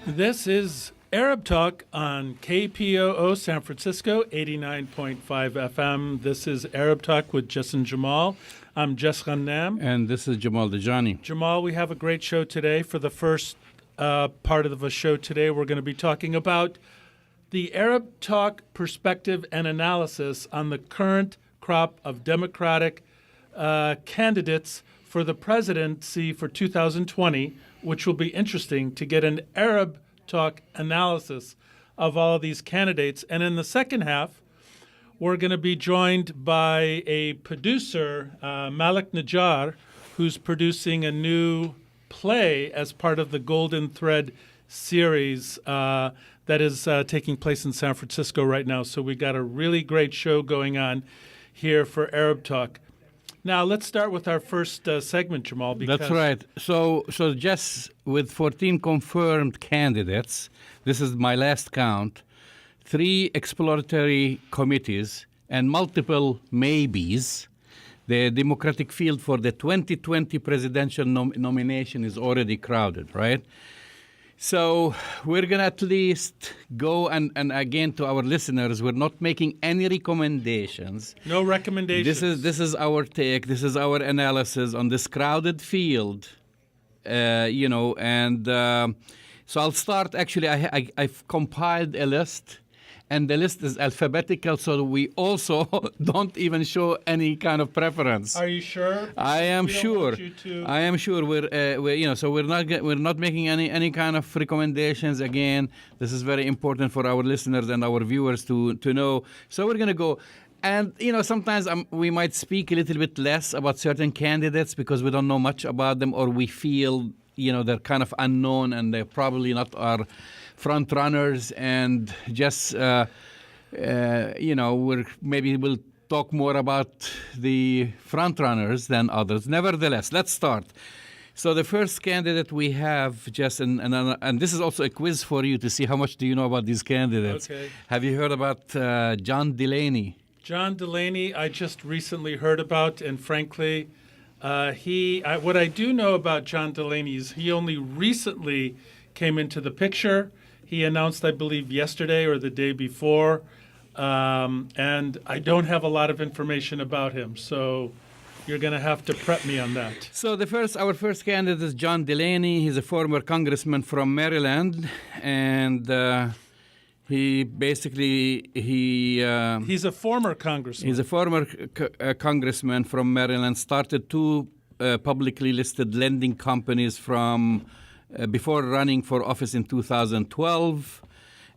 This is Arab Talk on KPOO San Francisco, 89.5 FM. This is Arab Talk with Jess and Jamal. I'm Jess Jamal. And this is Jamal Dajani. Jamal, we have a great show today. For the first part of the show today, we're going to be talking about the Arab Talk perspective and analysis on the current crop of Democratic candidates for the presidency for 2020, which will be interesting to get an Arab Talk analysis of all of these candidates. And in the second half, we're going to be joined by a producer, Malek Najjar, who's producing a new play as part of the Golden Thread series that is taking place in San Francisco right now. So we got a really great show going on here for Arab Talk. Now, let's start with our first segment, Jamal. That's right. So just with 14 confirmed candidates, this is my last count, 3 exploratory committees and multiple maybes, the Democratic field for the 2020 presidential nomination is already crowded, right? So we're going to at least go, and again to our listeners, we're not making any recommendations. No recommendations. This is our take. This is our analysis on this crowded field, and so I'll start. Actually, I've compiled a list, and the list is alphabetical, so we also don't even show any kind of preference. Are you sure? I am sure. I am sure. So we're not making any kind of recommendations. Again, this is very important for our listeners and our viewers to know. So we're going to go. And, sometimes we might speak a little bit less about certain candidates because we don't know much about them, or we feel, they're kind of unknown and they're probably not our front runners, and just we'll talk more about the front runners than others. Nevertheless, let's start. So the first candidate we have, Jess, and this is also a quiz for you to see how much do you know about these candidates. Okay. Have you heard about John Delaney? John Delaney, I just recently heard about, and frankly, what I do know about John Delaney is he only recently came into the picture. He announced, I believe, yesterday or the day before, and I don't have a lot of information about him, so you're going to have to prep me on that. So our first candidate is John Delaney. He's a former congressman from Maryland, and he's a former congressman. He's a former congressman from Maryland. Started 2 publicly listed lending companies from. Before running for office in 2012,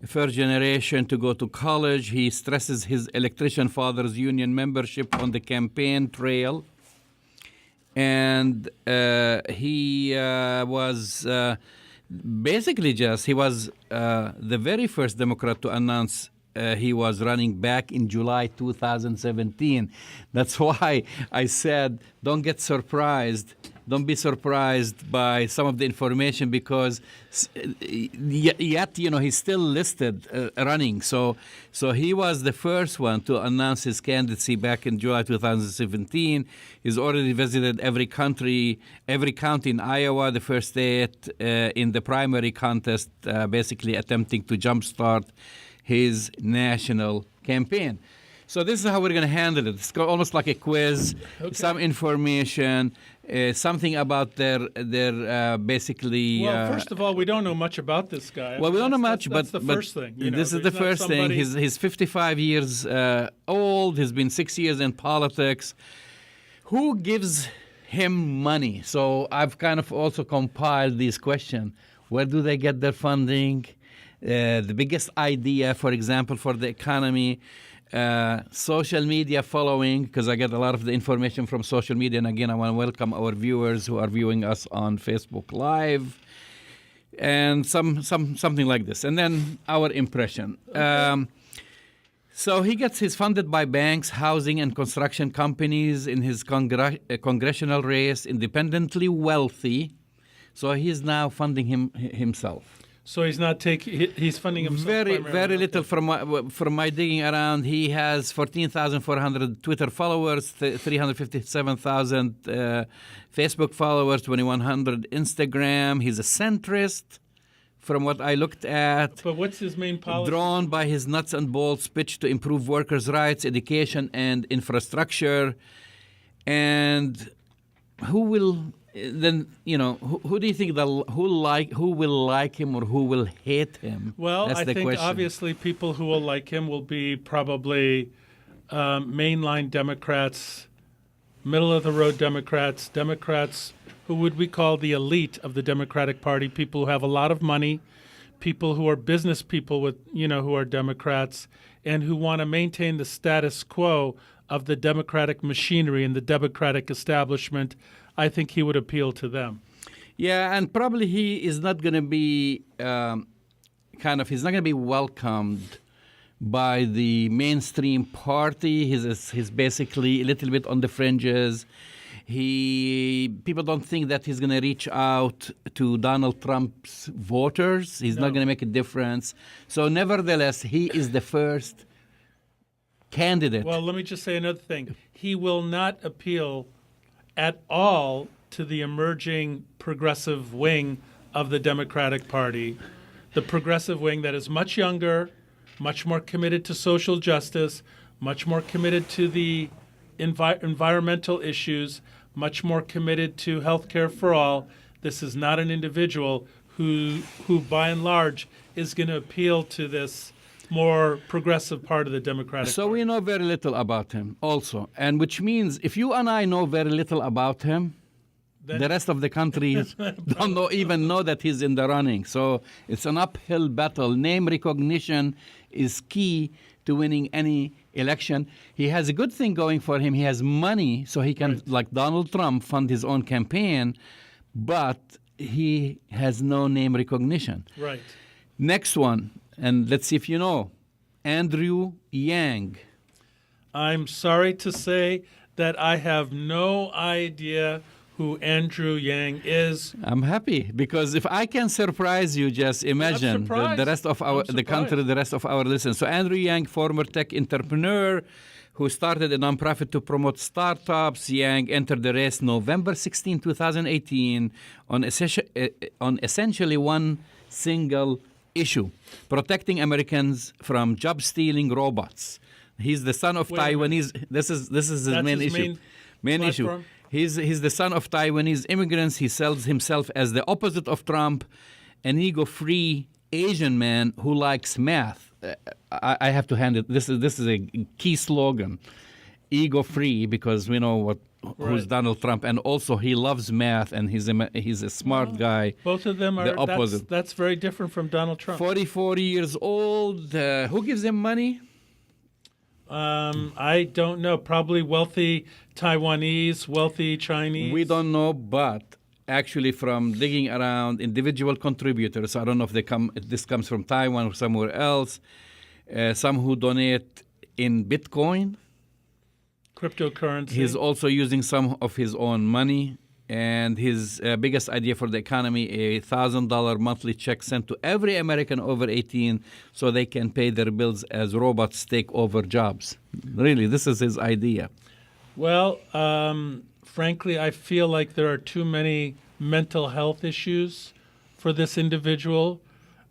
first generation to go to college. He stresses his electrician father's union membership on the campaign trail. And he was he was the very first Democrat to announce he was running back in July 2017. That's why I said, don't get surprised. Don't be surprised by some of the information because yet he's still listed running. So he was the first one to announce his candidacy back in July 2017. He's already visited every county in Iowa, the first state in the primary contest, basically attempting to jumpstart his national campaign. So this is how we're going to handle it. It's almost like a quiz, okay. Some information, something about their basically. Well, first of all, we don't know much about this guy. Well, we don't know much, that's the first thing. This is the first thing. He's 55 years old. He's been 6 years in politics. Who gives him money? So I've kind of also compiled these questions. Where do they get their funding? The biggest idea, for example, for the economy. Social media following, because I get a lot of the information from social media. And again, I want to welcome our viewers who are viewing us on Facebook Live. And something like this. And then our impression. Okay. So he gets his funded by banks, housing and construction companies in his congressional race, independently wealthy. So he's now funding himself. So he's not he's funding himself. Very little from my digging around. He has 14,400 Twitter followers, 357,000 Facebook followers, 2,100 Instagram. He's a centrist, from what I looked at, But what's his main policy? drawn by his nuts and bolts speech to improve workers' rights, education, and infrastructure. And who will then, who do you think who will like him or who will hate him? Well, That's I the think question. obviously people who will like him will be probably mainline Democrats, middle-of-the-road Democrats, Democrats who would we call the elite of the Democratic Party, people who have a lot of money, people who are business people with, who are Democrats, and who want to maintain the status quo of the Democratic machinery and the Democratic establishment. I think he would appeal to them. Yeah, and probably he is not going to be he's not going to be welcomed by the mainstream party. He's basically a little bit on the fringes. People don't think that he's going to reach out to Donald Trump's voters. He's not going to make a difference. So nevertheless, he is the first candidate. Well, let me just say another thing. He will not appeal at all to the emerging progressive wing of the Democratic Party, the progressive wing that is much younger, much more committed to social justice, much more committed to the environmental issues, much more committed to health care for all. This is not an individual who by and large, is going to appeal to this more progressive part of the Democratic So Party. we know very little about him also, and which means if you and I know very little about him, the rest of the country don't even know that he's in the running. So it's an uphill battle. Name recognition is key to winning any election. He has a good thing going for him. He has money, so he can, like Donald Trump, fund his own campaign, but he has no name recognition. Right. Next one, and let's see if you know, Andrew Yang. I'm sorry to say that I have no idea who Andrew Yang is. I'm happy because if I can surprise you, just imagine the rest of the country, the rest of our listeners. So Andrew Yang, former tech entrepreneur who started a nonprofit to promote startups. Yang entered the race November 16, 2018 on essentially one single issue, protecting Americans from job-stealing robots. He's the son of Taiwanese. This is his main issue. Main issue. He's the son of Taiwanese immigrants. He sells himself as the opposite of Trump, an ego-free Asian man who likes math. I have to hand it. This is a key slogan, ego-free, because we know who's Donald Trump, and also he loves math, and he's a smart guy. Both of them are the opposite. That's very different from Donald Trump. 44 years old. Who gives him money? I don't know. Probably wealthy Taiwanese, wealthy Chinese. We don't know, but actually from digging around individual contributors, I don't know if this comes from Taiwan or somewhere else, some who donate in Bitcoin. Cryptocurrency. He's also using some of his own money. And his biggest idea for the economy, a $1,000 monthly check sent to every American over 18 so they can pay their bills as robots take over jobs. Really, this is his idea. Well, frankly, I feel like there are too many mental health issues for this individual,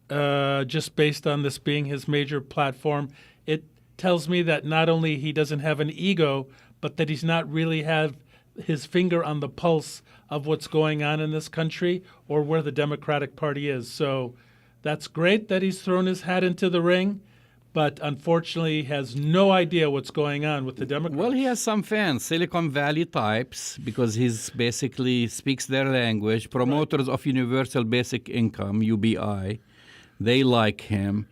just based on this being his major platform. It tells me that not only he doesn't have an ego, but that he's not really have his finger on the pulse of what's going on in this country or where the Democratic Party is. So that's great that he's thrown his hat into the ring, but unfortunately has no idea what's going on with the Democrats. Well, he has some fans, Silicon Valley types, because he's basically speaks their language, promoters of Universal Basic Income, UBI. They like him.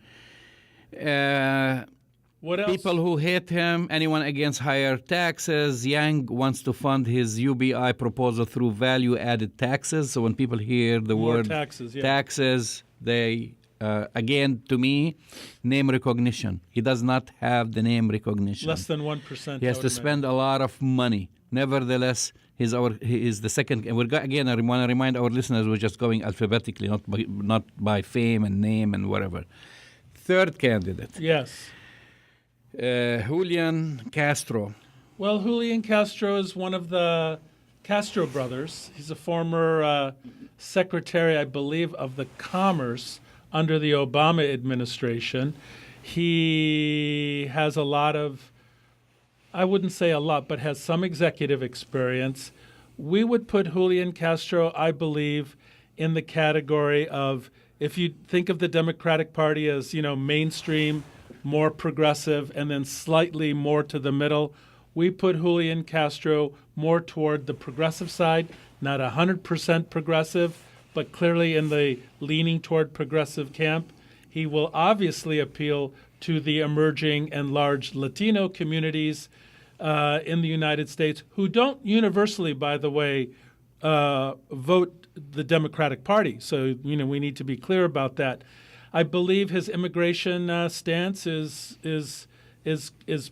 What else? People who hate him, anyone against higher taxes. Yang wants to fund his UBI proposal through value-added taxes. So when people hear the word taxes, they, again, to me, name recognition. He does not have the name recognition. Less than 1%. He has to spend a lot of money. Nevertheless, he is the second. And again, I want to remind our listeners we're just going alphabetically, not by fame and name and whatever. Third candidate. Yes. Julian Castro. Well, Julian Castro is one of the Castro brothers. He's a former secretary, I believe, of the Commerce under the Obama administration. He has a lot of, I wouldn't say a lot, but has some executive experience. We would put Julian Castro, I believe, in the category of, if you think of the Democratic Party as, mainstream, more progressive, and then slightly more to the middle, we put Julian Castro more toward the progressive side, not 100% progressive, but clearly in the leaning toward progressive camp. He will obviously appeal to the emerging and large Latino communities in the United States, who don't universally, by the way, vote the Democratic Party. So, we need to be clear about that. I believe his immigration stance is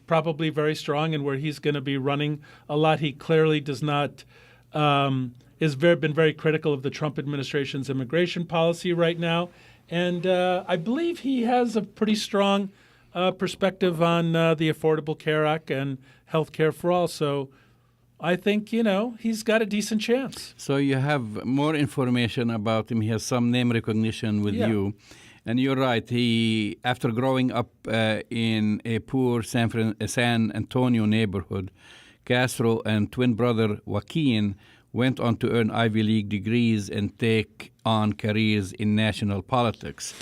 probably very strong, and where he's going to be running a lot. He clearly does not been very critical of the Trump administration's immigration policy right now, and I believe he has a pretty strong perspective on the Affordable Care Act and health care for all. So I think, he's got a decent chance. So you have more information about him. He has some name recognition with you. And you're right. He, after growing up in a poor San Antonio neighborhood, Castro and twin brother Joaquin went on to earn Ivy League degrees and take on careers in national politics.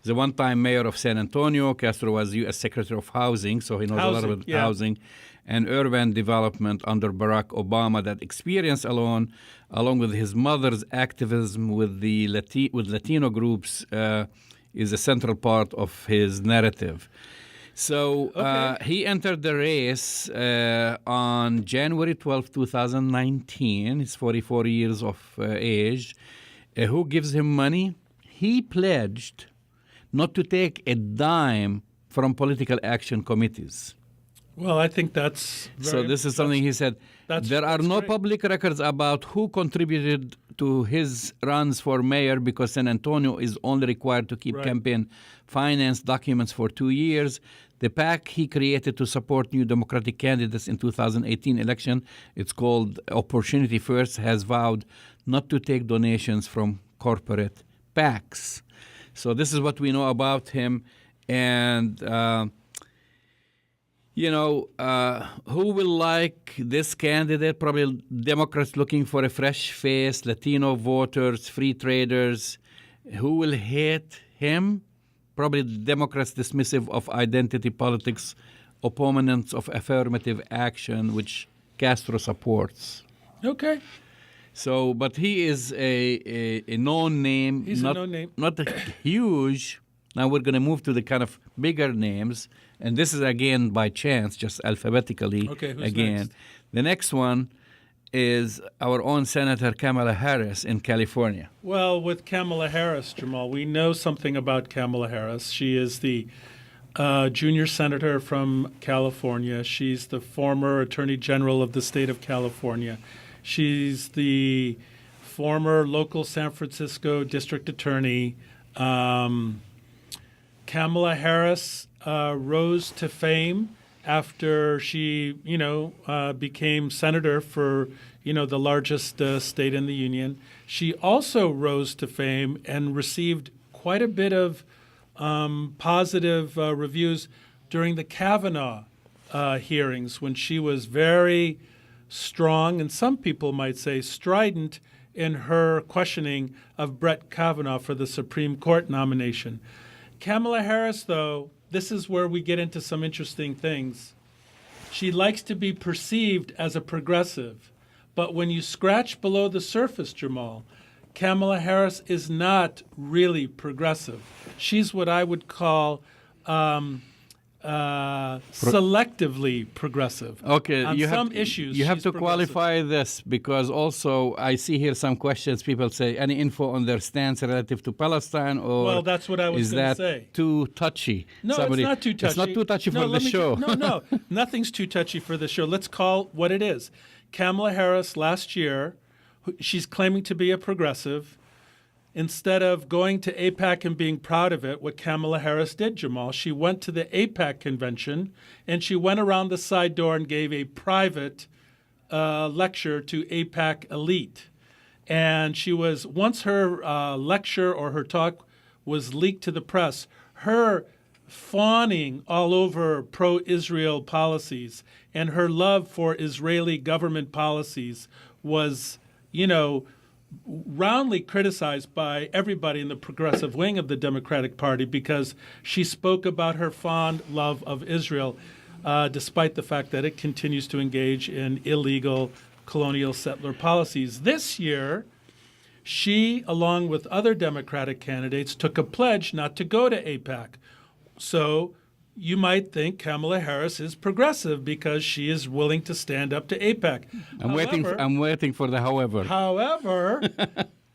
He's a one-time mayor of San Antonio. Castro was U.S. Secretary of Housing, so he knows a lot about housing and urban development under Barack Obama. That experience along with his mother's activism with Latino groups, is a central part of his narrative. So he entered the race on January 12, 2019. He's 44 years of age. Who gives him money? He pledged not to take a dime from political action committees. Well, I think that's so this is something he said. There are no public records about who contributed to his runs for mayor, because San Antonio is only required to keep campaign finance documents for 2 years. The PAC he created to support new Democratic candidates in 2018 election, it's called Opportunity First, has vowed not to take donations from corporate PACs. So this is what we know about him. And who will like this candidate? Probably Democrats looking for a fresh face, Latino voters, free traders. Who will hate him? Probably Democrats dismissive of identity politics, opponents of affirmative action, which Castro supports. Okay. So, but he is a known name. He's a known name. Not huge. Now we're going to move to the kind of bigger names. And this is, again, by chance, just alphabetically. Okay, who's again. next? The next one is our own Senator Kamala Harris in California. Well, with Kamala Harris, Jamal, we know something about Kamala Harris. She is the junior senator from California. She's the former Attorney General of the state of California. She's the former local San Francisco district attorney. Kamala Harris rose to fame after she, became senator for, the largest state in the union. She also rose to fame and received quite a bit of positive reviews during the Kavanaugh hearings, when she was very strong, and some people might say strident, in her questioning of Brett Kavanaugh for the Supreme Court nomination. Kamala Harris, though, this is where we get into some interesting things. She likes to be perceived as a progressive, but when you scratch below the surface, Jamal, Kamala Harris is not really progressive. She's what I would call selectively progressive. Okay, on some issues. You have she's to qualify this, because also I see here some questions. People say, any info on their stance relative to Palestine, or well, that's what I was is going that to say. Too touchy? No, it's not too touchy. It's not too touchy for the show. No, nothing's too touchy for the show. Let's call what it is. Kamala Harris last year, she's claiming to be a progressive. Instead of going to AIPAC and being proud of it, what Kamala Harris did, Jamal, she went to the AIPAC convention, and she went around the side door and gave a private lecture to AIPAC elite. And she was, once her lecture or her talk was leaked to the press. Her fawning all over pro-Israel policies and her love for Israeli government policies was, roundly criticized by everybody in the progressive wing of the Democratic Party because she spoke about her fond love of Israel, despite the fact that it continues to engage in illegal colonial settler policies. This year, she, along with other Democratic candidates, took a pledge not to go to AIPAC. So you might think Kamala Harris is progressive because she is willing to stand up to AIPAC. I'm waiting for the however. However,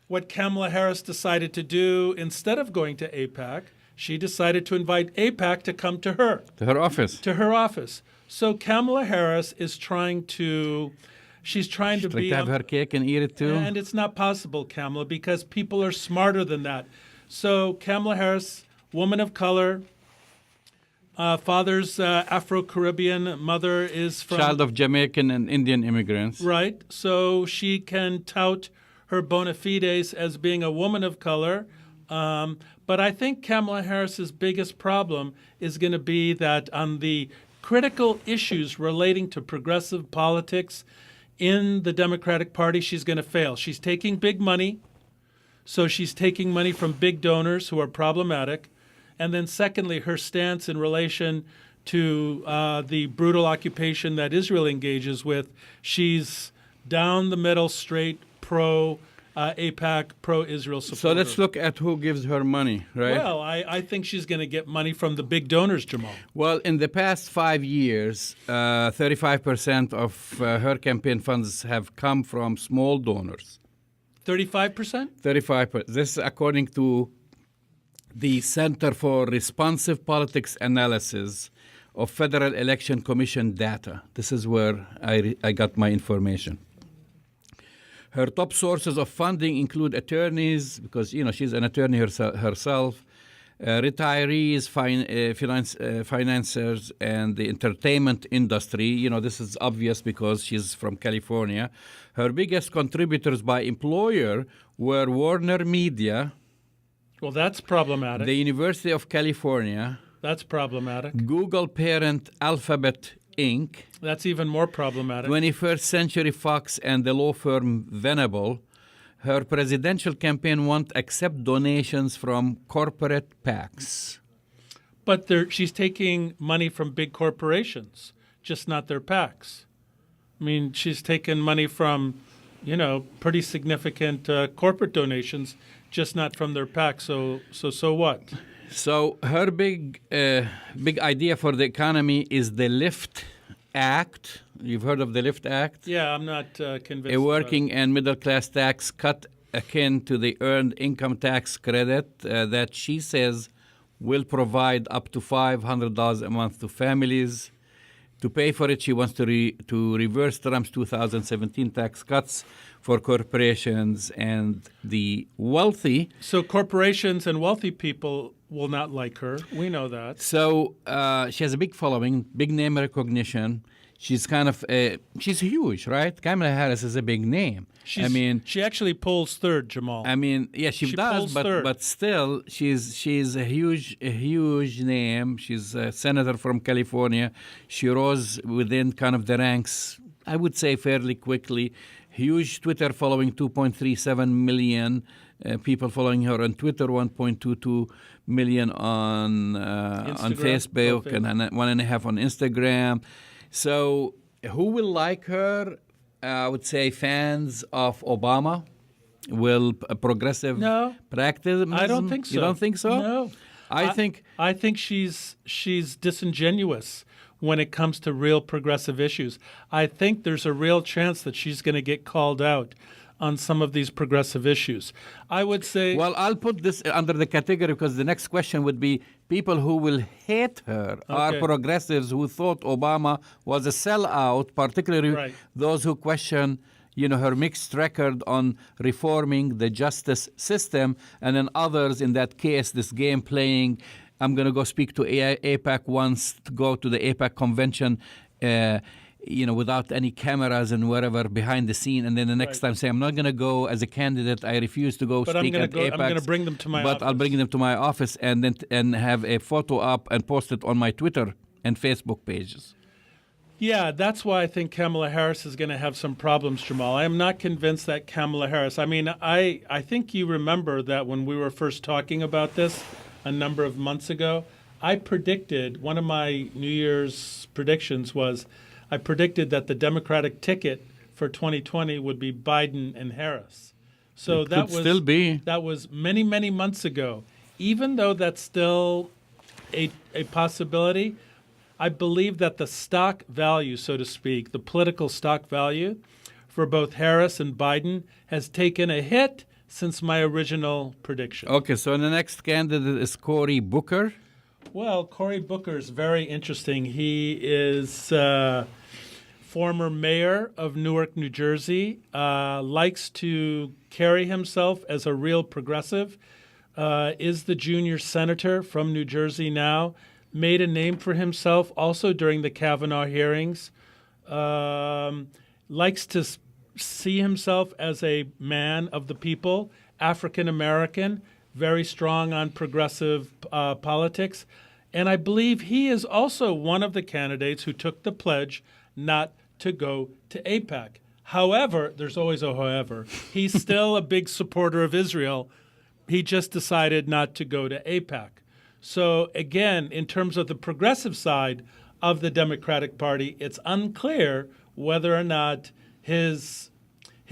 what Kamala Harris decided to do instead of going to AIPAC, she decided to invite AIPAC to come to her. To her office. To her office. So Kamala Harris is trying to... She's trying to be... to have her cake and eat it too? And it's not possible, Kamala, because people are smarter than that. So Kamala Harris, woman of color, father's Afro-Caribbean, mother is from... Child of Jamaican and Indian immigrants. Right. So she can tout her bona fides as being a woman of color. But I think Kamala Harris's biggest problem is going to be that on the critical issues relating to progressive politics in the Democratic Party, she's going to fail. She's taking big money. So she's taking money from big donors who are problematic. And then secondly, her stance in relation to the brutal occupation that Israel engages with, she's down the middle, straight, pro-AIPAC, pro-Israel supporter. So let's look at who gives her money, right? Well, I think she's going to get money from the big donors, Jamal. Well, in the past 5 years, 35% of her campaign funds have come from small donors. 35%? 35%. This is according to the Center for Responsive Politics Analysis of Federal Election Commission data. This is where I got my information. Her top sources of funding include attorneys, because she's an attorney herself, retirees, financiers, and the entertainment industry. This is obvious because she's from California. Her biggest contributors by employer were Warner Media. Well, that's problematic. The University of California. That's problematic. Google parent Alphabet Inc. That's even more problematic. 21st Century Fox and the law firm Venable. Her presidential campaign won't accept donations from corporate PACs. But she's taking money from big corporations, just not their PACs. I mean, she's taken money from, pretty significant corporate donations, just not from their PAC. So what? So her big idea for the economy is the LIFT Act. You've heard of the LIFT Act? Yeah, I'm not convinced. A working and middle class tax cut akin to the earned income tax credit that she says will provide up to $500 a month to families. To pay for it, she wants to reverse Trump's 2017 tax cuts for corporations and the wealthy. So corporations and wealthy people will not like her. We know that. So she has a big following, big name recognition. She's she's huge, right? Kamala Harris is a big name. She actually polls third, Jamal. Yeah, she does, but still, she's a huge name. She's a senator from California. She rose within kind of the ranks, I would say, fairly quickly. Huge Twitter following, 2.37 million people following her on Twitter, 1.22 million on Facebook, and 1.5 on Instagram. So who will like her? I would say fans of Obama. Will progressive practice? I don't think so. You don't think so? No. I think she's disingenuous when it comes to real progressive issues. I think there's a real chance that she's going to get called out on some of these progressive issues. I would say... Well, I'll put this under the category because the next question would be people who will hate her are progressives who thought Obama was a sellout, particularly those who question her mixed record on reforming the justice system, and then others in that case, this game playing, I'm going to go speak to AIPAC once, to go to the AIPAC convention without any cameras and whatever behind the scene, and then the next time say, I'm not going to go as a candidate. I refuse to go But speak at AIPAC. I'm going to bring them to my office. But I'll bring them to my office and have a photo up and post it on my Twitter and Facebook pages. Yeah, that's why I think Kamala Harris is going to have some problems, Jamal. I am not convinced that Kamala Harris, I think you remember that when we were first talking about this a number of months ago, I predicted, one of my New Year's predictions was, I predicted that the Democratic ticket for 2020 would be Biden and Harris. So It could still be. That was many, many months ago. Even though that's still a possibility, I believe that the stock value, so to speak, the political stock value for both Harris and Biden has taken a hit since my original prediction. Okay, so the next candidate is Cory Booker. Well, Cory Booker is very interesting. He is former mayor of Newark, New Jersey, likes to carry himself as a real progressive, is the junior senator from New Jersey now, made a name for himself also during the Kavanaugh hearings, likes to see himself as a man of the people, African American, very strong on progressive politics. And I believe he is also one of the candidates who took the pledge not to go to AIPAC. However, there's always a however, he's still a big supporter of Israel. He just decided not to go to AIPAC. So again, in terms of the progressive side of the Democratic Party, it's unclear whether or not his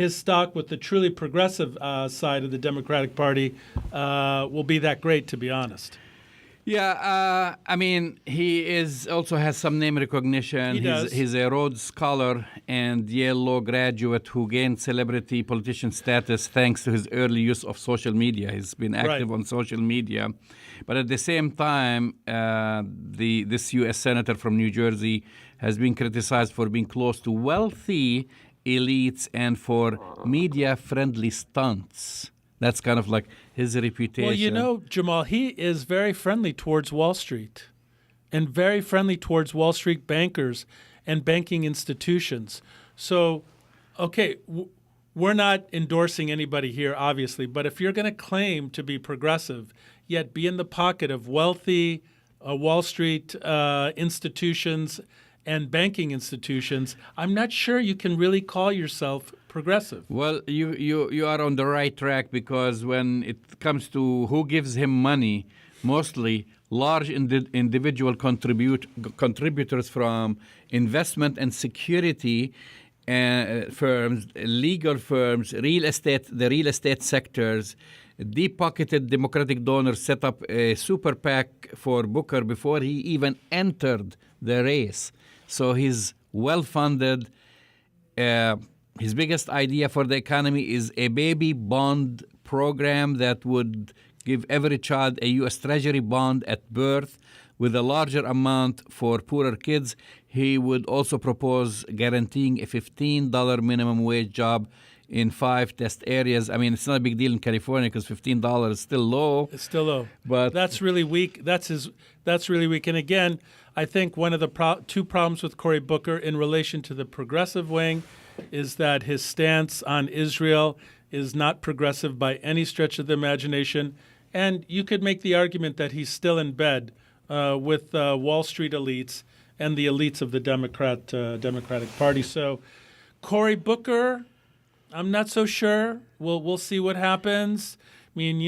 stock with the truly progressive side of the Democratic Party will be that great, to be honest. Yeah, he also has some name recognition. He does. He's a Rhodes Scholar and Yale Law graduate who gained celebrity politician status thanks to his early use of social media. He's been active on social media. But at the same time, this U.S. senator from New Jersey has been criticized for being close to wealthy elites and for media-friendly stunts. That's kind of like his reputation. Well, Jamal, he is very friendly towards Wall Street and very friendly towards Wall Street bankers and banking institutions. So, okay, we're not endorsing anybody here, obviously, but if you're going to claim to be progressive, yet be in the pocket of wealthy Wall Street institutions and banking institutions, I'm not sure you can really call yourself progressive. Well, you are on the right track, because when it comes to who gives him money, mostly large individual contributors from investment and security firms, legal firms, the real estate sectors. Deep-pocketed Democratic donors set up a super PAC for Booker before he even entered the race. So he's well-funded. His biggest idea for the economy is a baby bond program that would give every child a U.S. Treasury bond at birth with a larger amount for poorer kids. He would also propose guaranteeing a $15 minimum wage job in 5 test areas. I mean, it's not a big deal in California because $15 is still low. It's still low. But that's really weak. That's really weak. And again, I think one of the two problems with Cory Booker in relation to the progressive wing is that his stance on Israel is not progressive by any stretch of the imagination. And you could make the argument that he's still in bed with Wall Street elites and the elites of the Democratic Party. So Cory Booker, I'm not so sure. We'll see what happens. I mean,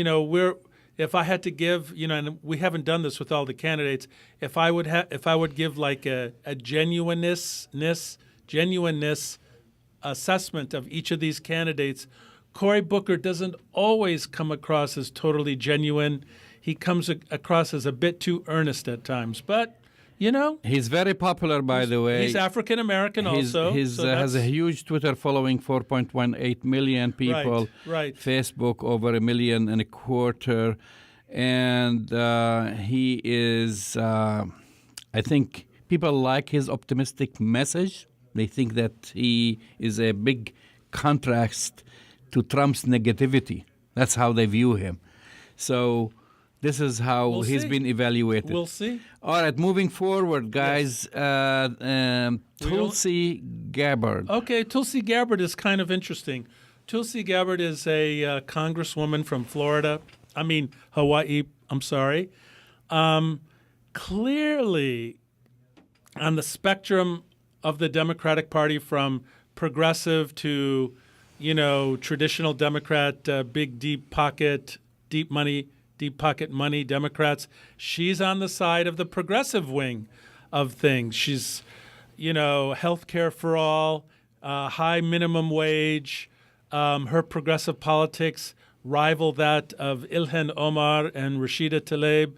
if I had to give, and we haven't done this with all the candidates, if I would give like a genuineness assessment of each of these candidates, Cory Booker doesn't always come across as totally genuine. He comes across as a bit too earnest at times, but he's very popular, by the way. He's African American also. He has a huge Twitter following, 4.18 million people. Right. Facebook over 1.25 million. And he is, I think people like his optimistic message. They think that he is a big contrast to Trump's negativity. That's how they view him. So This is how We'll he's see. been evaluated. We'll see. All right, moving forward, guys. Tulsi Gabbard. Okay, Tulsi Gabbard is kind of interesting. Tulsi Gabbard is a congresswoman from Florida. I mean, Hawaii. I'm sorry. Clearly on the spectrum of the Democratic Party, from progressive to, traditional Democrat, big, deep pocket money Democrats. She's on the side of the progressive wing of things. She's, health care for all, high minimum wage. Her progressive politics rival that of Ilhan Omar and Rashida Tlaib.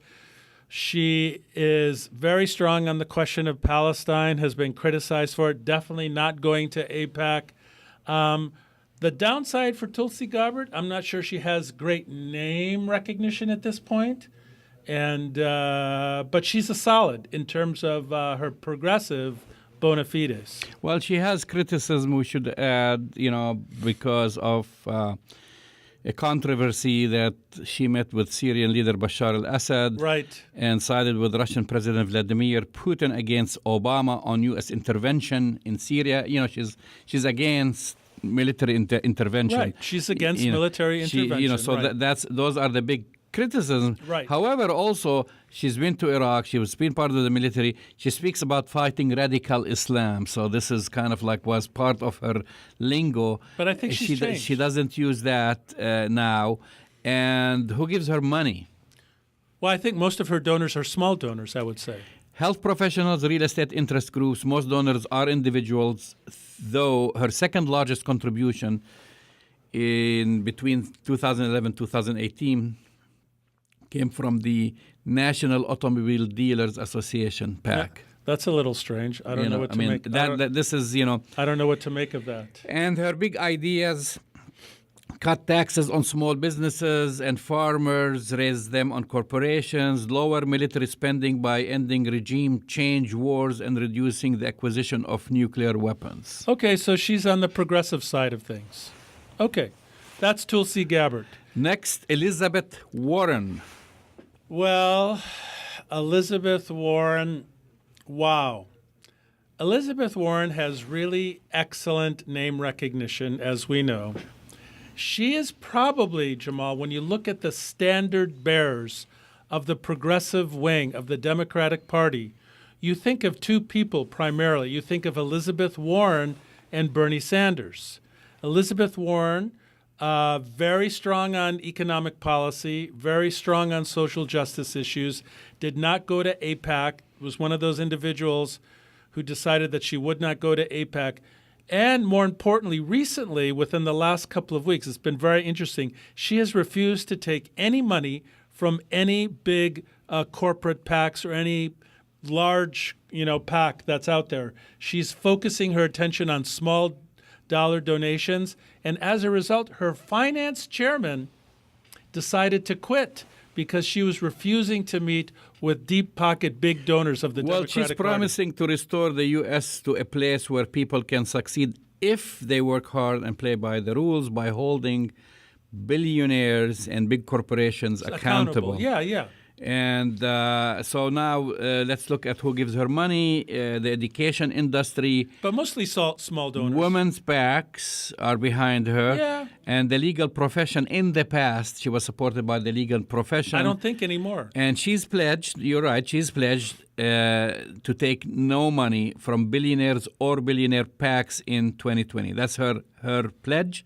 She is very strong on the question of Palestine, has been criticized for it, definitely not going to AIPAC. The downside for Tulsi Gabbard, I'm not sure she has great name recognition at this point, but she's a solid in terms of her progressive bona fides. Well, she has criticism, we should add, because of a controversy that she met with Syrian leader Bashar al-Assad, right, and sided with Russian President Vladimir Putin against Obama on U.S. intervention in Syria. She's against military intervention. Right, she's against military intervention. Those are the big criticisms. Right. However, also she's been to Iraq. She's been part of the military. She speaks about fighting radical Islam. So this is kind of was part of her lingo. But I think she's changed. She doesn't use that now. And who gives her money? Well, I think most of her donors are small donors, I would say. Health professionals, real estate interest groups, most donors are individuals, though her second largest contribution in between 2011 2018 came from the National Automobile Dealers Association, PAC. That's a little strange. I don't know what to make. This is, I don't know what to make of that. And her big ideas: cut taxes on small businesses and farmers, raise them on corporations, lower military spending by ending regime change wars and reducing the acquisition of nuclear weapons. Okay, so she's on the progressive side of things. Okay, that's Tulsi Gabbard. Next, Elizabeth Warren. Well, Elizabeth Warren, wow. Elizabeth Warren has really excellent name recognition, as we know. She is probably, Jamal, when you look at the standard bearers of the progressive wing of the Democratic Party, you think of two people primarily. You think of Elizabeth Warren and Bernie Sanders. Elizabeth Warren, very strong on economic policy, very strong on social justice issues, did not go to AIPAC, was one of those individuals who decided that she would not go to AIPAC. And more importantly, recently, within the last couple of weeks, it's been very interesting, she has refused to take any money from any big corporate PACs or any large, PAC that's out there. She's focusing her attention on small dollar donations, and as a result, her finance chairman decided to quit because she was refusing to meet with deep pocket big donors of the Democratic Party. Well, she's promising to restore the U.S. to a place where people can succeed if they work hard and play by the rules, by holding billionaires and big corporations accountable. Yeah. And so now let's look at who gives her money. The education industry. But mostly small donors. Women's PACs are behind her. Yeah. And the legal profession. In the past, she was supported by the legal profession. I don't think anymore. And she's pledged, you're right, she's pledged to take no money from billionaires or billionaire PACs in 2020. That's her pledge.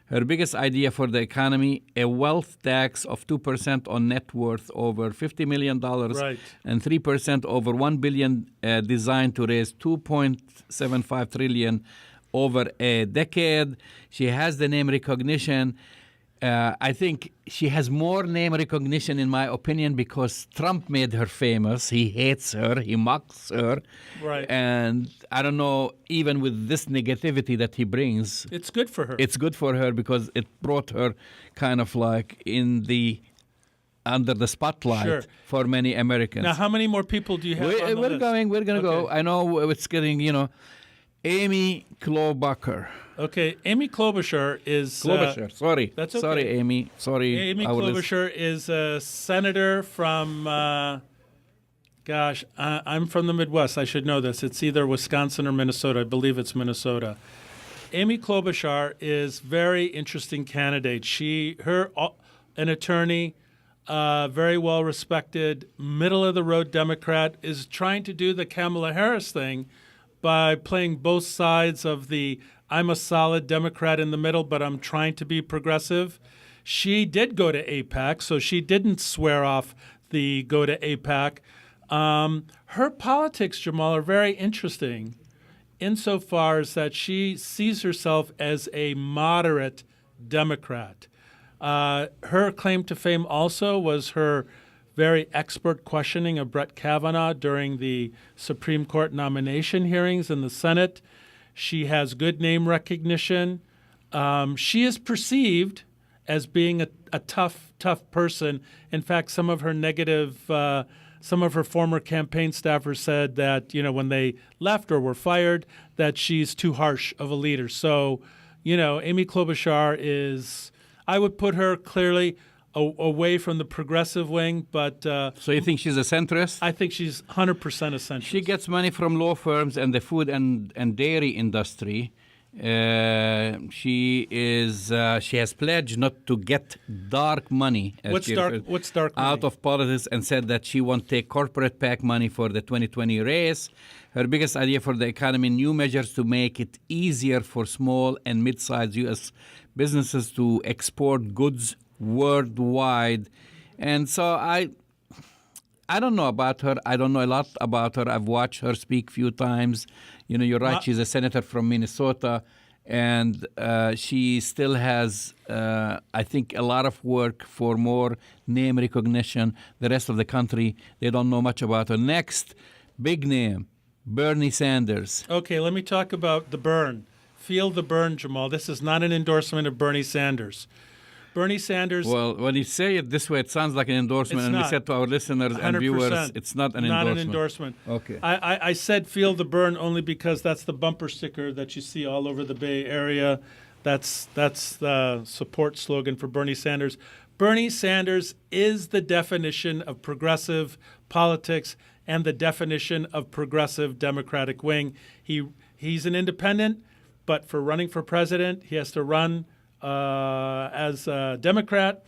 Her biggest idea for the economy, a wealth tax of 2% on net worth over $50 million right, and 3% over $1 billion, designed to raise $2.75 trillion over a decade. She has the name recognition. I think she has more name recognition, in my opinion, because Trump made her famous. He hates her. He mocks her. Right. And I don't know, even with this negativity that he brings, it's good for her. It's good for her because it brought her kind of under the spotlight for many Americans. Now, how many more people do you have on the list? We're going to go. I know it's getting, Amy Klobuchar. Okay, Amy Klobuchar is... Klobuchar, sorry. That's okay. Sorry, Amy. Sorry. Amy Klobuchar is a senator from... I'm from the Midwest. I should know this. It's either Wisconsin or Minnesota. I believe it's Minnesota. Amy Klobuchar is very interesting candidate. An attorney, very well respected, middle of the road Democrat, is trying to do the Kamala Harris thing by playing both sides of the I'm a solid Democrat in the middle, but I'm trying to be progressive. She did go to AIPAC, so she didn't swear off the go to AIPAC. Her politics, Jamal, are very interesting insofar as that she sees herself as a moderate Democrat. Her claim to fame also was her very expert questioning of Brett Kavanaugh during the Supreme Court nomination hearings in the Senate. She has good name recognition. She is perceived as being a tough person. In fact, some of her former campaign staffers said that, when they left or were fired, that she's too harsh of a leader. So, Amy Klobuchar is, I would put her clearly away from the progressive wing, but... So you think she's a centrist? I think she's 100% a centrist. She gets money from law firms and the food and dairy industry. She has pledged not to get dark money. What's dark money? Out of politics, and said that she won't take corporate PAC money for the 2020 race. Her biggest idea for the economy: new measures to make it easier for small and mid-sized U.S. businesses to export goods worldwide. And so I don't know about her. I don't know a lot about her. I've watched her speak a few times. You're right. She's a senator from Minnesota, and she still has, I think, a lot of work for more name recognition. The rest of the country, they don't know much about her. Next, big name, Bernie Sanders. Okay, let me talk about the burn. Feel the burn, Jamal. This is not an endorsement of Bernie Sanders. Bernie Sanders... Well, when you say it this way, it sounds like an endorsement, and we said to our listeners 100%. And viewers, it's not an endorsement. Not an endorsement. Okay. I said feel the burn only because that's the bumper sticker that you see all over the Bay Area. That's the support slogan for Bernie Sanders. Bernie Sanders is the definition of progressive politics and the definition of progressive Democratic wing. He's an independent, but for running for president, he has to run as a Democrat.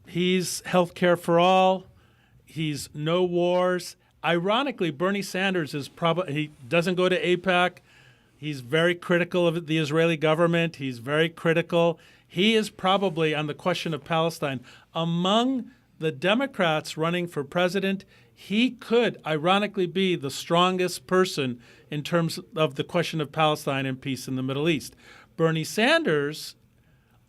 He's health care for all. He's no wars. Ironically, Bernie Sanders he doesn't go to AIPAC. He's very critical of the Israeli government. He's very critical. He is probably, on the question of Palestine, among the Democrats running for president, he could ironically be the strongest person in terms of the question of Palestine and peace in the Middle East. Bernie Sanders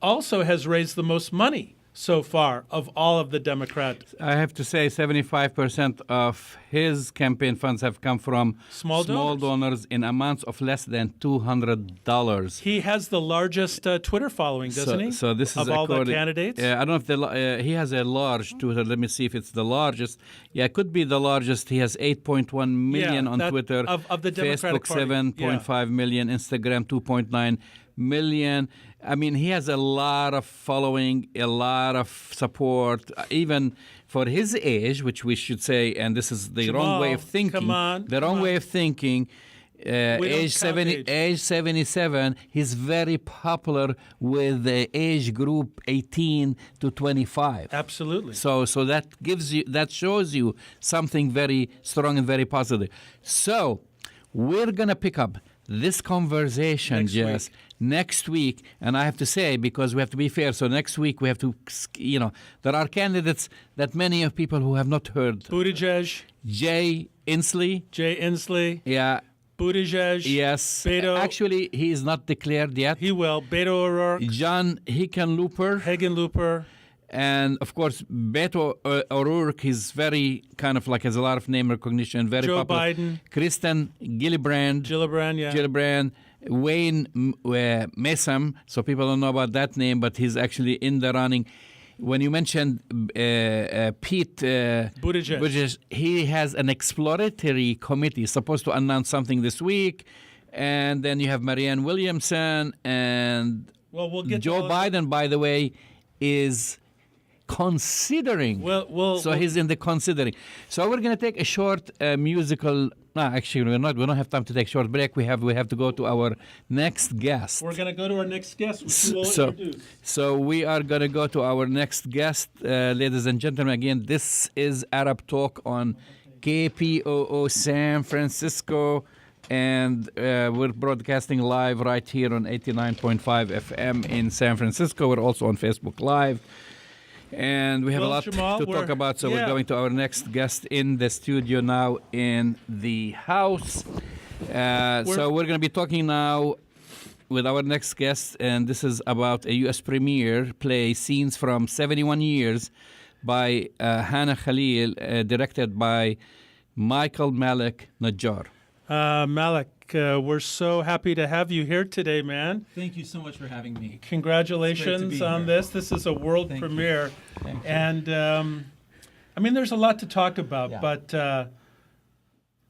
also has raised the most money so far of all of the Democrats. I have to say 75% of his campaign funds have come from small donors in amounts of less than $200. He has the largest Twitter following, doesn't he? So this is of all the candidates? I don't know if he has a large Twitter. Let me see if it's the largest. Yeah, it could be the largest. He has 8.1 million on Twitter. Of the Democratic Facebook, 7.5 million. Instagram, 2.9 million. I mean, he has a lot of following, a lot of support, even for his age, which we should say, and this is the wrong way of thinking. Way of thinking. Age 77, he's very popular with the age group 18 to 25. Absolutely. So that shows you something very strong and very positive. So we're gonna pick up this conversation, Jess, next week, and I have to say, because we have to be fair, so next week we have to, there are candidates that many of people who have not heard. Buttigieg. Jay Inslee. Yeah. Buttigieg. Yes. Beto. Actually, he is not declared yet. He will. Beto O'Rourke. John Hickenlooper. And, of course, Beto O'Rourke is very kind of like has a lot of name recognition, very Joe popular. Biden. Kristen Gillibrand. Gillibrand. Wayne Messam. So people don't know about that name, but he's actually in the running. When you mentioned Pete Buttigieg, he has an exploratory committee supposed to announce something this week. And then you have Marianne Williamson, and Well, we'll get to Joe all of Biden, by the way, is considering. So he's in the considering. So we're going to take a short musical. No, actually, we're not. We don't have time to take a short break. We have to go to our next guest. We're going to go to our next guest, which you will introduce. So we are going to go to our next guest, ladies and gentlemen. Again, this is Arab Talk on KPOO San Francisco. And we're broadcasting live right here on 89.5 FM in San Francisco. We're also on Facebook Live. And we have a lot Jamal, to talk about, so we're going to our next guest in the studio now in the house. So we're going to be talking now with our next guest, and this is about a U.S. premiere play, Scenes from 71 Years, by Hannah Khalil, directed by Michael Malek Najjar. Malek, we're so happy to have you here today, man. Thank you so much for having me. Congratulations on this. This is a world premiere. Thank you. And, I mean, there's a lot to talk about, but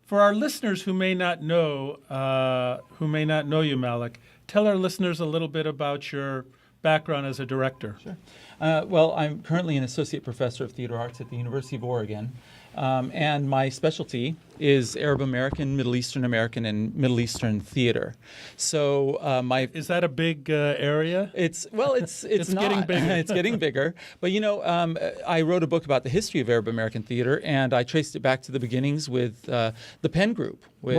for our listeners who may not know you, Malek, tell our listeners a little bit about your background as a director. Sure. Well, I'm currently an associate professor of theater arts at the University of Oregon. And my specialty is Arab American, Middle Eastern American, and Middle Eastern theater. So is that a big area? It's It's not. getting bigger. It's getting bigger. But I wrote a book about the history of Arab American theater, and I traced it back to the beginnings with the Penn Group, with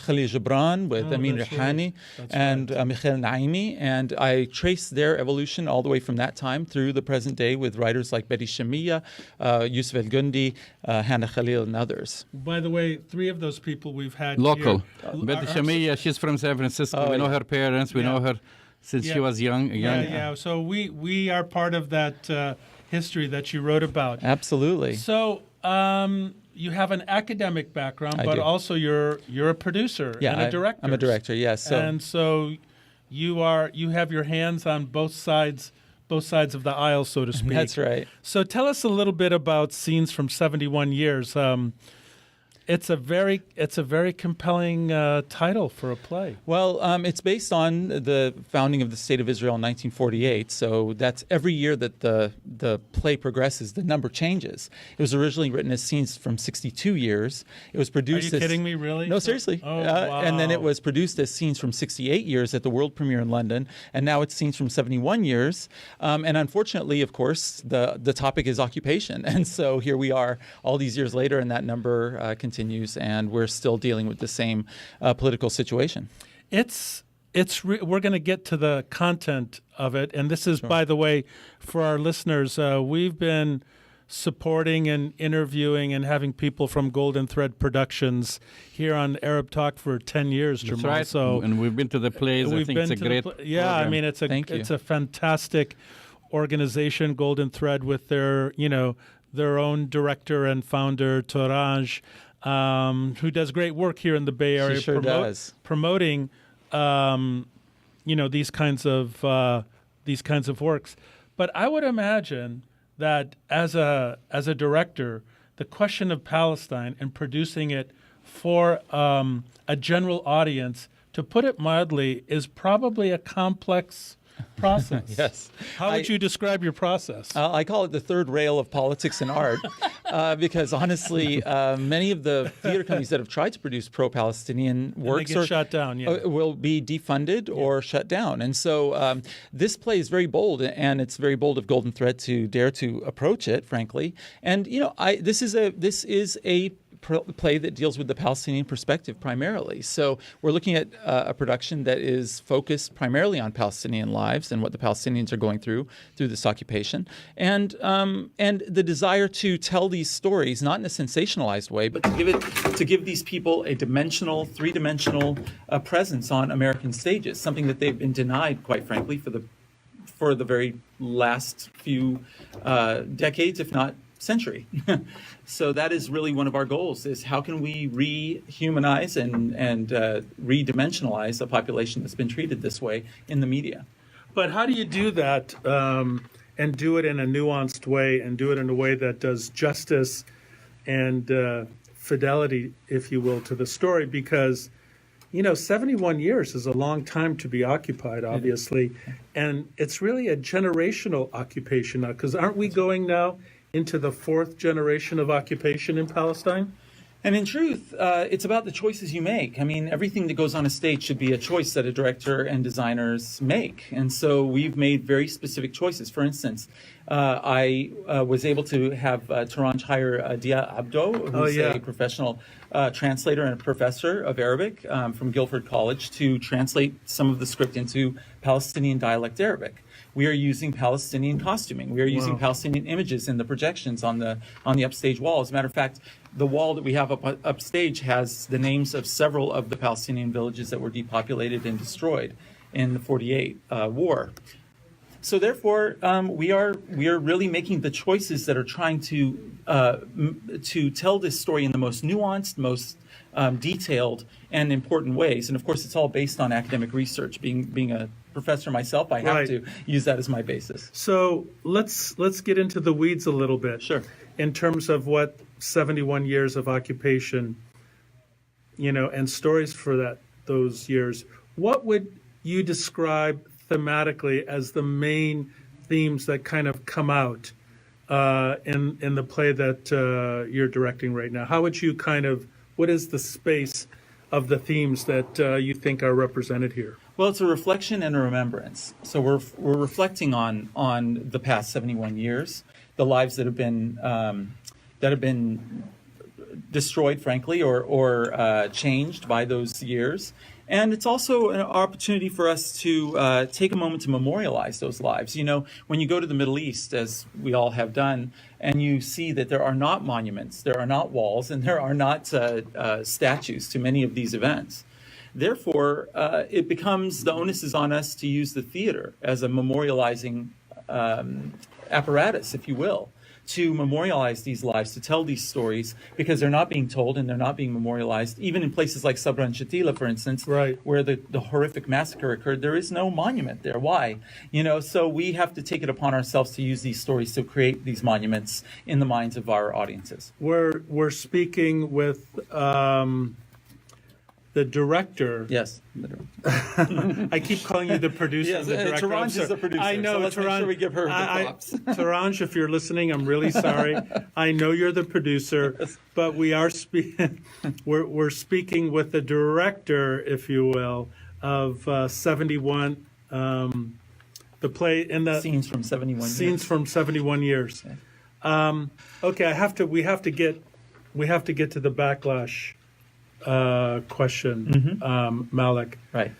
Khalil Gibran, with Amin Rihani, and Mikhail Naimi, and I traced their evolution all the way from that time through the present day with writers like Betty Shamia, Yusuf El-Gundi, Hannah Khalil, and others. By the way, 3 of those people we've had Local. here. Betty Shamia, she's from San Francisco. We know her parents. We know her since she was young. Yeah. So we are part of that history that you wrote about. Absolutely. So you have an academic background, but do. also you're a producer and a director. I'm a director, yes. And so you have your hands on both sides of the aisle, so to speak. That's right. So tell us a little bit about Scenes from 71 Years. It's a very compelling title for a play. Well, it's based on the founding of the State of Israel in 1948. So that's every year that the play progresses, the number changes. It was originally written as Scenes from 62 Years. It was produced. Are you kidding me? Really? No, seriously. Oh, wow. And then it was produced as Scenes from 68 Years at the world premiere in London, and now it's Scenes from 71 Years. And unfortunately, of course, the topic is occupation, and so here we are all these years later, and that number continues, and we're still dealing with the same political situation. We're going to get to the content of it, and this is, by the way, for our listeners, we've been supporting and interviewing and having people from Golden Thread Productions here on Arab Talk for 10 years, Jamal. That's right. So and we've been to the plays. I think it's a great program. I mean, it's a fantastic organization, Golden Thread, with their own director and founder, Touraj, who does great work here in the Bay Area. She sure does. Promoting, these kinds of works. But I would imagine that as a director, the question of Palestine and producing it for a general audience, to put it mildly, is probably a complex process. Yes. How would you describe your process? I call it the third rail of politics and art, because honestly, many of the theater companies that have tried to produce pro-Palestinian works get shut down, will be defunded or shut down. And so this play is very bold, and it's very bold of Golden Thread to dare to approach it, frankly. And this is a play that deals with the Palestinian perspective primarily. So we're looking at a production that is focused primarily on Palestinian lives and what the Palestinians are going through this occupation, and the desire to tell these stories not in a sensationalized way, but to give these people a three-dimensional presence on American stages, something that they've been denied, quite frankly, for the very last few decades, if not century. So that is really one of our goals, is how can we rehumanize and redimensionalize a population that's been treated this way in the media. But how do you do that and do it in a nuanced way and do it in a way that does justice and fidelity, if you will, to the story? Because, 71 years is a long time to be occupied, obviously, and it's really a generational occupation now, because aren't we going now into the fourth generation of occupation in Palestine? And in truth, it's about the choices you make. I mean, everything that goes on a stage should be a choice that a director and designers make. And so we've made very specific choices. For instance, I was able to have Taranj hire Dia Abdo, who's a professional translator and a professor of Arabic from Guilford College, to translate some of the script into Palestinian dialect Arabic. We are using Palestinian costuming. We are using Palestinian images in the projections on the upstage wall. As a matter of fact, the wall that we have upstage has the names of several of the Palestinian villages that were depopulated and destroyed in the 48 war. So therefore, we are really making the choices that are trying to tell this story in the most nuanced, most detailed, and important ways. And of course, it's all based on academic research. Being a professor myself, I have to use that as my basis. So let's get into the weeds a little bit. Sure. In terms of what 71 years of occupation, and stories for those years, what would you describe thematically as the main themes that kind of come out in the play that you're directing right now? How would you what is the space of the themes that you think are represented here? Well, it's a reflection and a remembrance. So we're reflecting on the past 71 years, the lives that have been destroyed, frankly, or changed by those years. And it's also an opportunity for us to take a moment to memorialize those lives. When you go to the Middle East, as we all have done, and you see that there are not monuments, there are not walls, and there are not statues to many of these events. Therefore, it becomes, the onus is on us to use the theater as a memorializing apparatus, if you will, to memorialize these lives, to tell these stories, because they're not being told and they're not being memorialized. Even in places like Sabra and Shatila, for instance, where the horrific massacre occurred, there is no monument there. Why? So we have to take it upon ourselves to use these stories to create these monuments in the minds of our audiences. We're speaking with the director. Yes. I keep calling you the producer. Yes, the director. Taranj is the producer. I know, so let's make sure we give her the props. Taranj, if you're listening, I'm really sorry. I know you're the producer, but we are we're speaking with the director, if you will, of 71. The play in the scenes from 71 years. Scenes from 71 years. Okay, we have to get to the backlash question, Malek. Right.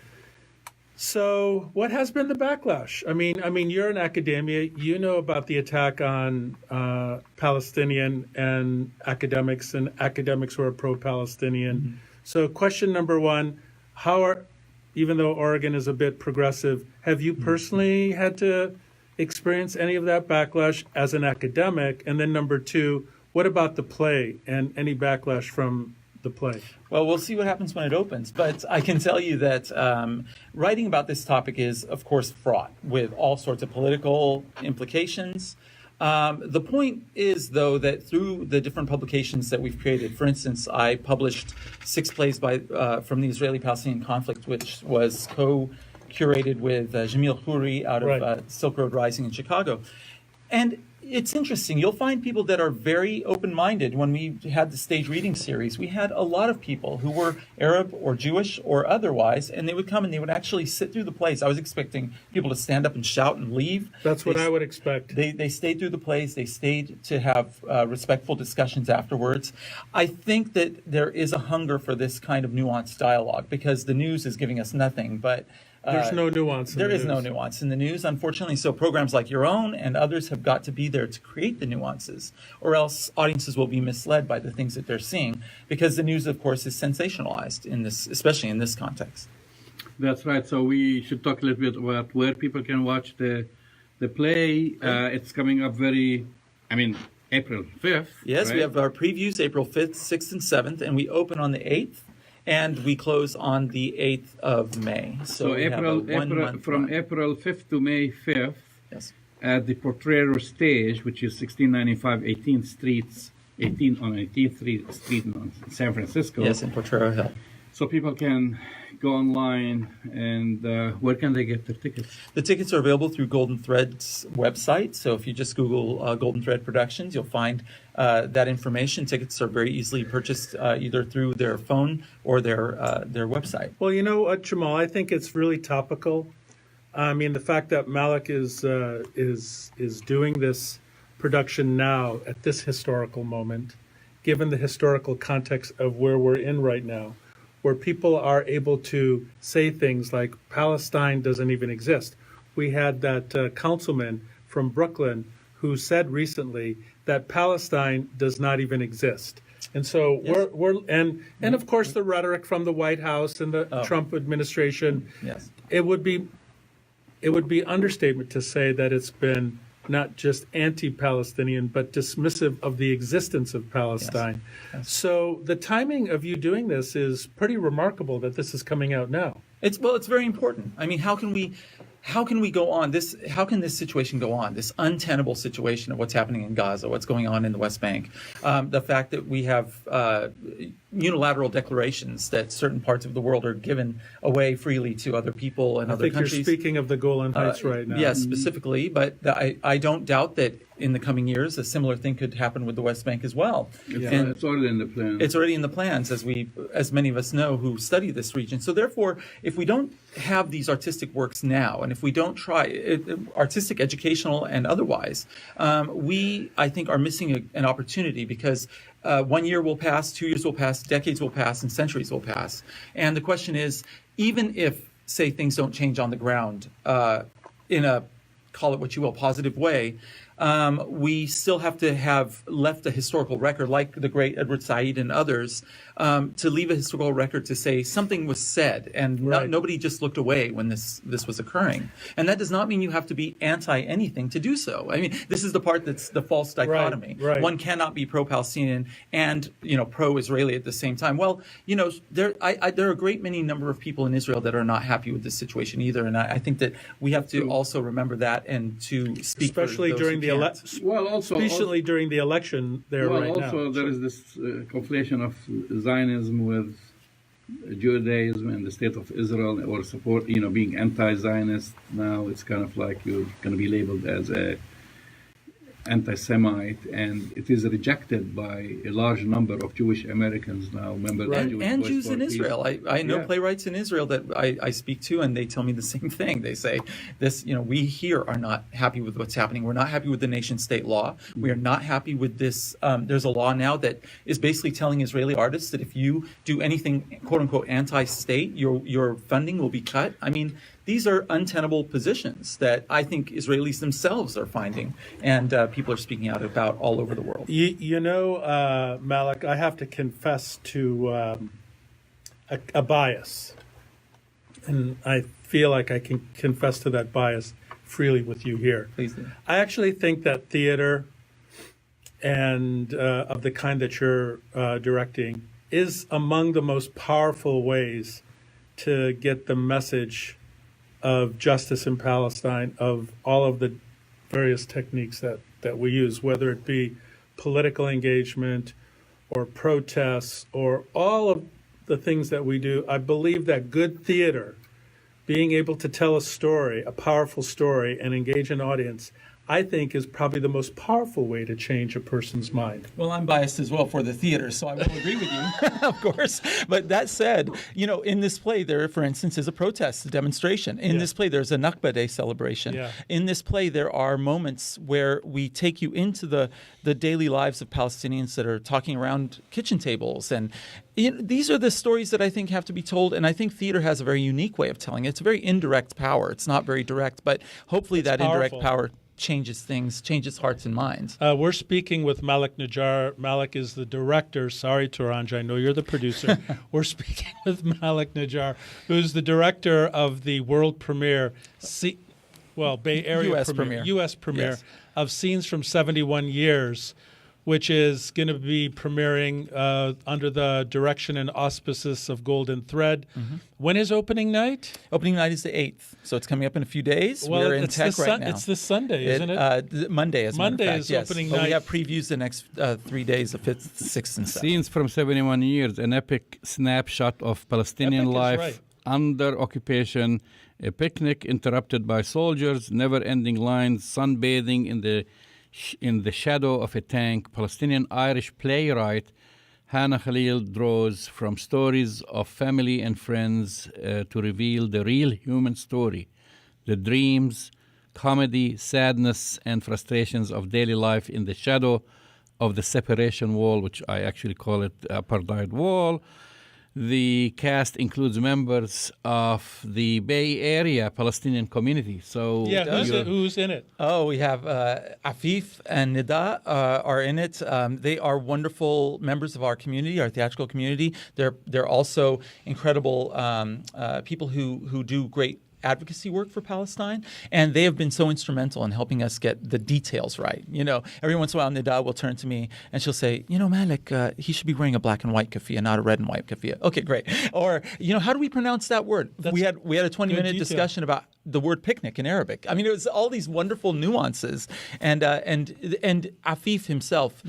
So, what has been the backlash? I mean, you're in academia. You know about the attack on Palestinian and academics who are pro-Palestinian. So, question number one: even though Oregon is a bit progressive, have you personally had to experience any of that backlash as an academic? And then number two, what about the play and any backlash from the play? Well, we'll see what happens when it opens. But I can tell you that writing about this topic is, of course, fraught with all sorts of political implications. The point is, though, that through the different publications that we've created, for instance, I published 6 plays from the Israeli-Palestinian conflict, which was co-curated with Jamil Khoury out of Silk Road Rising in Chicago. And it's interesting. You'll find people that are very open-minded. When we had the stage reading series, we had a lot of people who were Arab or Jewish or otherwise, and they would come and they would actually sit through the plays. I was expecting people to stand up and shout and leave. That's what I would expect. They stayed through the plays. They stayed to have respectful discussions afterwards. I think that there is a hunger for this kind of nuanced dialogue because the news is giving us nothing but there's no nuance in the news. There is no nuance in the news, unfortunately. So programs like your own and others have got to be there to create the nuances, or else audiences will be misled by the things that they're seeing, because the news, of course, is sensationalized in this, especially in this context. That's right. So we should talk a little bit about where people can watch the play. It's coming up April 5th. Yes, right? We have our previews April 5th, 6th, and 7th, and we open on the 8th. And we close on the 8th of May. So April from April 5th to May 5th, yes, at the Potrero stage, which is 1695 18th Street in San Francisco. Yes, in Potrero Hill. So people can go online, and where can they get their tickets? The tickets are available through Golden Thread's website. So if you just Google Golden Thread Productions, you'll find that information. Tickets are very easily purchased either through their phone or their website. Well, you know what, Jamal, I think it's really topical. I mean, the fact that Malek is doing this production now at this historical moment, given the historical context of where we're in right now, where people are able to say things like Palestine doesn't even exist. We had that councilman from Brooklyn who said recently that Palestine does not even exist. And so Yes. and of course the rhetoric from the White House and the Trump administration. Yes. It would be understatement to say that it's been not just anti-Palestinian, but dismissive of the existence of Palestine. Yes. So the timing of you doing this is pretty remarkable that this is coming out now. It's very important. I mean, how can we go on this? How can this situation go on? This untenable situation of what's happening in Gaza, what's going on in the West Bank, the fact that we have unilateral declarations that certain parts of the world are given away freely to other people and I other think countries. you're speaking of the Golan Heights right now. Yes, specifically, but I don't doubt that in the coming years a similar thing could happen with the West Bank as well. It's already in the plan. It's already in the plans, as many of us know who study this region. So therefore, if we don't have these artistic works now, and if we don't try artistic, educational, and otherwise, we, I think, are missing an opportunity because 1 year will pass, 2 years will pass, decades will pass, and centuries will pass. And the question is, even if, say, things don't change on the ground in a, call it what you will, positive way, we still have to have left a historical record, like the great Edward Said and others, to leave a historical record to say something was said, and Right. nobody just looked away when this was occurring. And that does not mean you have to be anti anything to do so. I mean, this is the part that's the false dichotomy. Right. One cannot be pro-Palestinian and pro-Israeli at the same time. Well, there are a great many number of people in Israel that are not happy with this situation either, and I think that we have to also remember that and to speak for Especially those during who the can't. especially during the election there right now. Also there is this conflation of Zionism with Judaism and the state of Israel, or support, being anti-Zionist. Now it's kind of like you're going to be labeled as a anti-Semite, and it is rejected by a large number of Jewish Americans now, members of Jewish And Voice Jews for in Peace. Israel. I know Yeah. playwrights in Israel that I speak to, and they tell me the same thing. They say this, we here are not happy with what's happening. We're not happy with the nation state law. We are not happy with this. There's a law now that is basically telling Israeli artists that if you do anything, quote unquote, anti-state, your funding will be cut. I mean, these are untenable positions that I think Israelis themselves are finding, and people are speaking out about all over the world. Malek, I have to confess to a bias, and I feel like I can confess to that bias freely with you here. Please do. I actually think that theater and of the kind that you're directing is among the most powerful ways to get the message of justice in Palestine, of all of the various techniques that we use, whether it be political engagement or protests or all of the things that we do. I believe that good theater, being able to tell a story, a powerful story, and engage an audience, I think is probably the most powerful way to change a person's mind. Well, I'm biased as well for the theater, so I will agree with you, of course. But that said, in this play, there, for instance, is a protest, a demonstration. In this play, there's a Nakba Day celebration. Yeah. In this play, there are moments where we take you into the daily lives of Palestinians that are talking around kitchen tables. And these are the stories that I think have to be told. And I think theater has a very unique way of telling it. It's a very indirect power. It's not very direct, but hopefully that indirect powerful. power changes things, changes hearts and minds. We're speaking with Malek Najjar. Malek is the director. Sorry, Toranj, I know you're the producer. We're speaking with Malek Najjar, who's the director of the world premiere, Bay Area US premiere. U.S. premiere Yes. of Scenes from 71 Years, which is going to be premiering under the direction and auspices of Golden Thread. When is opening night? Opening night is the 8th, so it's coming up in a few days. Well, We're in it's tech right now. It's this Sunday, isn't it? Monday, as a matter of Monday fact, is yes. opening But night. we have previews the next 3 days, the 5th, 6th, and 7th. Scenes from 71 years, an epic snapshot of Palestinian Epic is life right. under occupation, a picnic interrupted by soldiers, never-ending lines, sunbathing in the shadow of a tank. Palestinian-Irish playwright Hannah Khalil draws from stories of family and friends to reveal the real human story, the dreams, comedy, sadness, and frustrations of daily life in the shadow of the separation wall, which I actually call it the apartheid wall. The cast includes members of the Bay Area Palestinian community. So Yeah, who's in it? Oh, we have Afif and Nida are in it. They are wonderful members of our community, our theatrical community. They're also incredible people who do great advocacy work for Palestine, and they have been so instrumental in helping us get the details right. You know, every once in a while, Nida will turn to me and she'll say, you know, Malek, he should be wearing a black and white keffiyeh, not a red and white keffiyeh. Okay, great. Or, you know, how do we pronounce that word? We had a 20-minute discussion about the word picnic in Arabic. I mean, it was all these wonderful nuances, and Afif himself.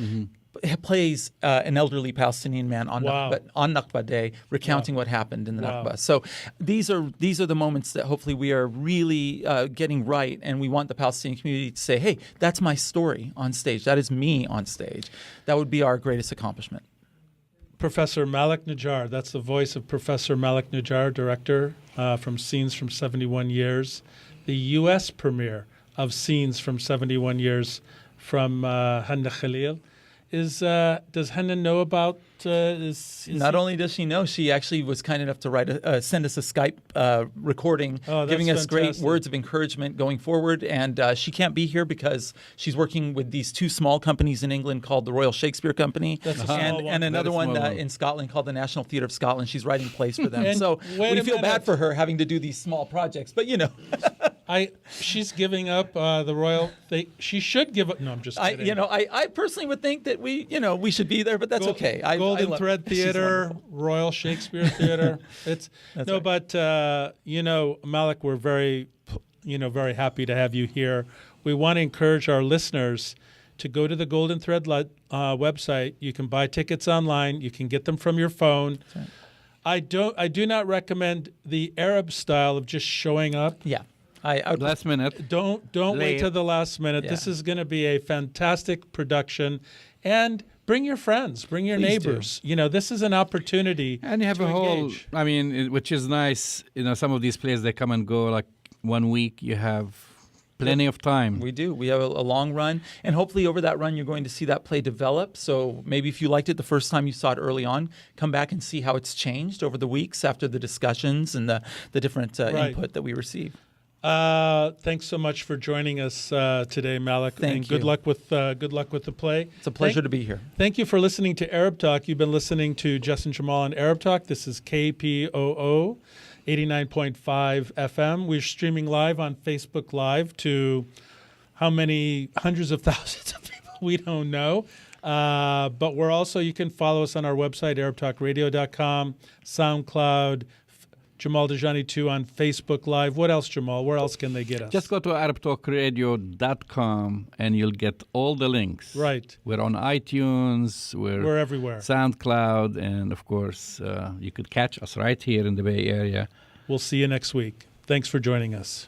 Plays an elderly Palestinian man on Nakba Day, recounting what happened in the Nakba. So these are the moments that hopefully we are really getting right, and we want the Palestinian community to say, "Hey, that's my story on stage. That is me on stage." That would be our greatest accomplishment. Professor Malek Najjar. That's the voice of Professor Malek Najjar, director from Scenes from 71 Years. The U.S. premiere of Scenes from 71 Years from Hannah Khalil. Does Hannah know about? Not only does she know, she actually was kind enough to send us a Skype recording, giving us great words of encouragement going forward. And she can't be here because she's working with these two small companies in England called the Royal Shakespeare Company, and another one in Scotland called the National Theatre of Scotland. She's writing plays for them, so we feel bad for her having to do these small projects. But you know. She's giving up the royal. She should give up. No, I'm just kidding. I personally would think that we should be there, but that's okay. Golden Thread Theater, Royal Shakespeare Theater. But Malek, we're very happy to have you here. We want to encourage our listeners to go to the Golden Thread website. You can buy tickets online. You can get them from your phone. Right. I do not recommend the Arab style of just showing up. Yeah. Last minute. Don't wait till the last minute. Yeah. This is going to be a fantastic production, and bring your friends, bring your neighbors. Do. This is an opportunity. And you have a whole. I mean, which is nice. Some of these plays they come and go like 1 week. You have plenty of time. We do. We have a long run, and hopefully over that run you're going to see that play develop. So maybe if you liked it the first time you saw it early on, come back and see how it's changed over the weeks after the discussions and the different input that we receive. Thanks so much for joining us today, Malek. Thank you. Good luck with the play. It's a pleasure to be here. Thank you for listening to Arab Talk. You've been listening to Jess and Jamal on Arab Talk. This is KPOO 89.5 FM. We're streaming live on Facebook Live to how many hundreds of thousands of people? We don't know. But you can follow us on our website, ArabTalkRadio.com, SoundCloud, Jamal Dajani 2 on Facebook Live. What else, Jamal? Where else can they get us? Just go to ArabTalkRadio.com and you'll get all the links. Right. We're on iTunes. We're everywhere. SoundCloud. And, of course, you could catch us right here in the Bay Area. We'll see you next week. Thanks for joining us.